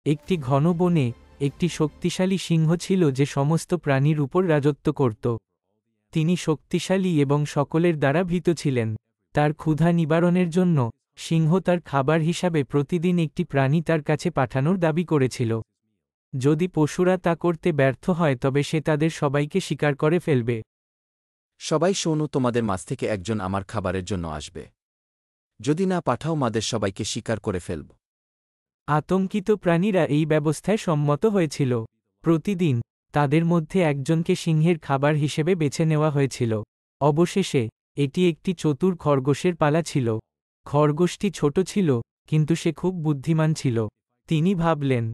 একটি ঘন বনে একটি শক্তিশালী সিংহ ছিল যে সমস্ত প্রাণীর উপর রাজত্ব করত। তিনি শক্তিশালী এবং সকলের দ্বারা ভীত ছিলেন। তার ক্ষুধা নিবারণের জন্য সিংহ তার খাবার হিসাবে প্রতিদিন একটি প্রাণী তার কাছে পাঠানোর দাবি করেছিল। যদি পশুরা তা করতে ব্যর্থ হয় তবে সে তাদের সবাইকে শিকার করে ফেলবে। সবাই শোনো, তোমাদের মাঝ থেকে একজন আমার খাবারের জন্য আসবে। যদি না পাঠাও মাদের সবাইকে শিকার করে ফেলব। আতঙ্কিত প্রাণীরা এই ব্যবস্থায় সম্মত হয়েছিল। প্রতিদিন তাদের মধ্যে একজনকে সিংহের খাবার হিসেবে বেছে নেওয়া হয়েছিল। অবশেষে এটি একটি চতুর খরগোশের পালা ছিল। খরগোশটি ছোট ছিল, কিন্তু সে খুব বুদ্ধিমান ছিল। তিনি ভাবলেন,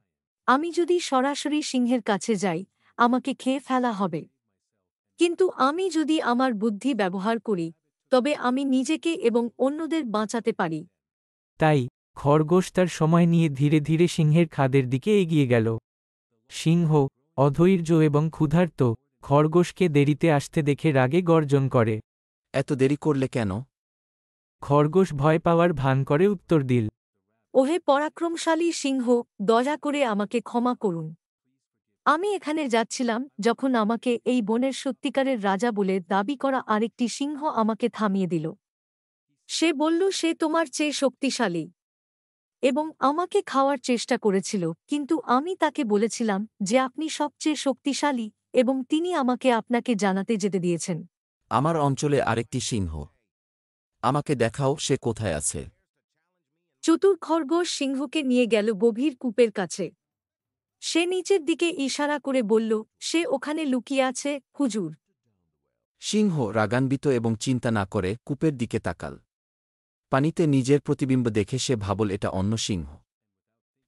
আমি যদি সরাসরি সিংহের কাছে যাই, আমাকে খেয়ে ফেলা হবে। কিন্তু আমি যদি আমার বুদ্ধি ব্যবহার করি, তবে আমি নিজেকে এবং অন্যদের বাঁচাতে পারি। তাই খরগোশ তার সময় নিয়ে ধীরে ধীরে সিংহের খাদের দিকে এগিয়ে গেল। সিংহ, অধৈর্য এবং ক্ষুধার্ত, খরগোশকে দেরিতে আসতে দেখে রাগে গর্জন করে। এত দেরি করলে কেন? খরগোশ ভয় পাওয়ার ভান করে উত্তর দিল, ওহে পরাক্রমশালী সিংহ, দয়া করে আমাকে ক্ষমা করুন। আমি এখানে যাচ্ছিলাম যখন আমাকে এই বনের সত্যিকারের রাজা বলে দাবি করা আরেকটি সিংহ আমাকে থামিয়ে দিল। সে বলল সে তোমার চেয়ে শক্তিশালী এবং আমাকে খাওয়ার চেষ্টা করেছিল, কিন্তু আমি তাকে বলেছিলাম যে আপনি সবচেয়ে শক্তিশালী এবং তিনি আমাকে আপনাকে জানাতে যেতে দিয়েছেন। আমার অঞ্চলে আরেকটি সিংহ। আমাকে দেখাও সে কোথায় আছে। চতুর খরগোশ সিংহকে নিয়ে গেল গভীর কূপের কাছে। সে নিচের দিকে ইশারা করে বলল, সে ওখানে লুকিয়ে আছে, হুজুর। সিংহ রাগান্বিত এবং চিন্তা না করে কূপের দিকে তাকাল। পানিতে নিজের প্রতিবিম্ব দেখে সে ভাবল এটা অন্য সিংহ।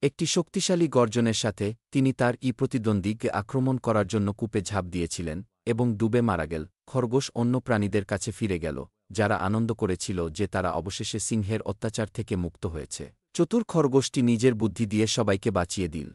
একটি শক্তিশালী গর্জনের সাথে তিনি তার প্রতিদ্বন্দ্বীকে আক্রমণ করার জন্য কূপে ঝাঁপ দিয়েছিলেন এবং ডুবে মারা গেল। খরগোশ অন্য প্রাণীদের কাছে ফিরে গেল, যারা আনন্দ করেছিল যে তারা অবশেষে সিংহের অত্যাচার থেকে মুক্ত হয়েছে। চতুর খরগোশটি নিজের বুদ্ধি দিয়ে সবাইকে বাঁচিয়ে দিল।